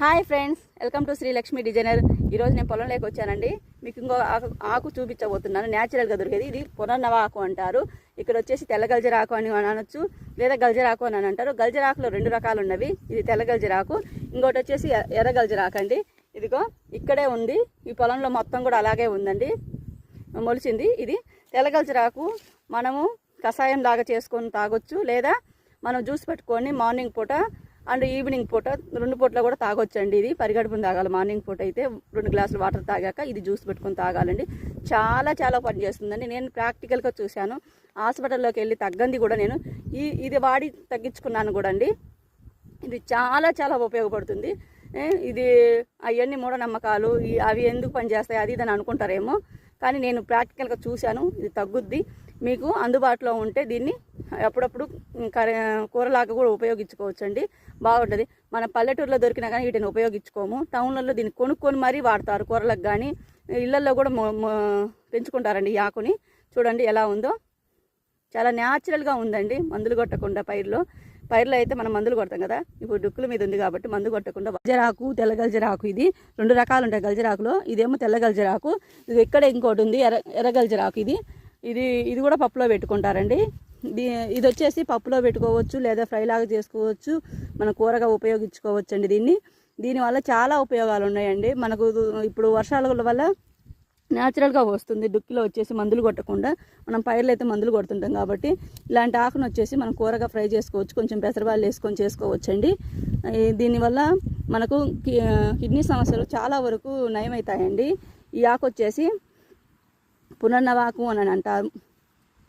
Hi friends, welcome to Shri Lakshmi designer. ఈరోజు నేను పొలంలోకి వచ్చానండి. మీకు ఇంకో ఆకు చూపించబోతున్నాను. న్యాచురల్గా దొరికేది ఇది పునర్నవ ఆకు అంటారు. ఇక్కడ వచ్చేసి తెల్ల గల్జరాకు అని అనొచ్చు, లేదా గల్జరాకు అని అంటారు. గల్జరాకులో రెండు రకాలు ఉన్నవి. ఇది తెల్ల గల్జరాకు, ఇంకోటి వచ్చేసి ఎర్ర గల్జరాకు అండి. ఇదిగో ఇక్కడే ఉంది, ఈ పొలంలో మొత్తం కూడా అలాగే ఉందండి, మొలిచింది. ఇది తెల్ల గల్జరాకు మనము కషాయం లాగా చేసుకొని తాగొచ్చు, లేదా మనం జ్యూస్ పెట్టుకొని మార్నింగ్ పూట అండ్ ఈవినింగ్ పూట రెండు పూటలో కూడా తాగొచ్చండి. ఇది పరిగడుపుని తాగాలి. మార్నింగ్ పూట అయితే 2 గ్లాసులు వాటర్ తాగాక ఇది జ్యూస్ పెట్టుకొని తాగాలండి. చాలా చాలా పని చేస్తుందండి. నేను ప్రాక్టికల్గా చూశాను. హాస్పిటల్లోకి వెళ్ళి తగ్గంది కూడా నేను ఇది వాడి తగ్గించుకున్నాను కూడా అండి. ఇది చాలా చాలా ఉపయోగపడుతుంది. ఇది అవన్నీ మూఢనమ్మకాలు, అవి ఎందుకు పనిచేస్తాయి అది ఇదని అనుకుంటారేమో, కానీ నేను ప్రాక్టికల్గా చూశాను. ఇది తగ్గుద్ది. మీకు అందుబాటులో ఉంటే దీన్ని అప్పుడప్పుడు కూరలాగా కూడా ఉపయోగించుకోవచ్చు అండి. బాగుంటుంది. మన పల్లెటూరులో దొరికినా కానీ వీటిని ఉపయోగించుకోము. టౌన్లలో దీన్ని కొనుక్కొని మరీ వాడతారు కూరలకు, కానీ ఇళ్లల్లో కూడా పెంచుకుంటారండి ఈ ఆకుని. చూడండి ఎలా ఉందో, చాలా న్యాచురల్గా ఉందండి. మందులు కొట్టకుండా పైర్లో అయితే మనం మందులు కొడతాం కదా, ఇప్పుడు డుక్కుల మీద ఉంది కాబట్టి మందు కొట్టకుండా. గల్జరాకు, తెల్ల గల్జరాకు, ఇది 2 రకాలు ఉంటాయి గల్జరాకులో. ఇదేమో తెల్ల గల్జరాకు, ఇది ఇక్కడ ఇంకోటి ఉంది ఎర్ర గల్జరాకు. ఇది కూడా పప్పులో పెట్టుకుంటారండి. ఇది వచ్చేసి పప్పులో పెట్టుకోవచ్చు, లేదా ఫ్రై లాగా చేసుకోవచ్చు, మన కూరగా ఉపయోగించుకోవచ్చు అండి. దీనివల్ల చాలా ఉపయోగాలు ఉన్నాయండి. మనకు ఇప్పుడు వర్షాల వల్ల న్యాచురల్గా వస్తుంది. డుక్కిలో వచ్చేసి మందులు కొట్టకుండా, మనం పైర్లు అయితే మందులు కొడుతుంటాం కాబట్టి ఇలాంటి ఆకును వచ్చేసి మనం కూరగా ఫ్రై చేసుకోవచ్చు, కొంచెం పెసరబాలు వేసుకొని చేసుకోవచ్చు అండి. దీనివల్ల మనకు కిడ్నీ సమస్యలు చాలా వరకు నయమవుతాయండి. ఈ ఆకు వచ్చేసి పునర్నవాకు అని అంటారు.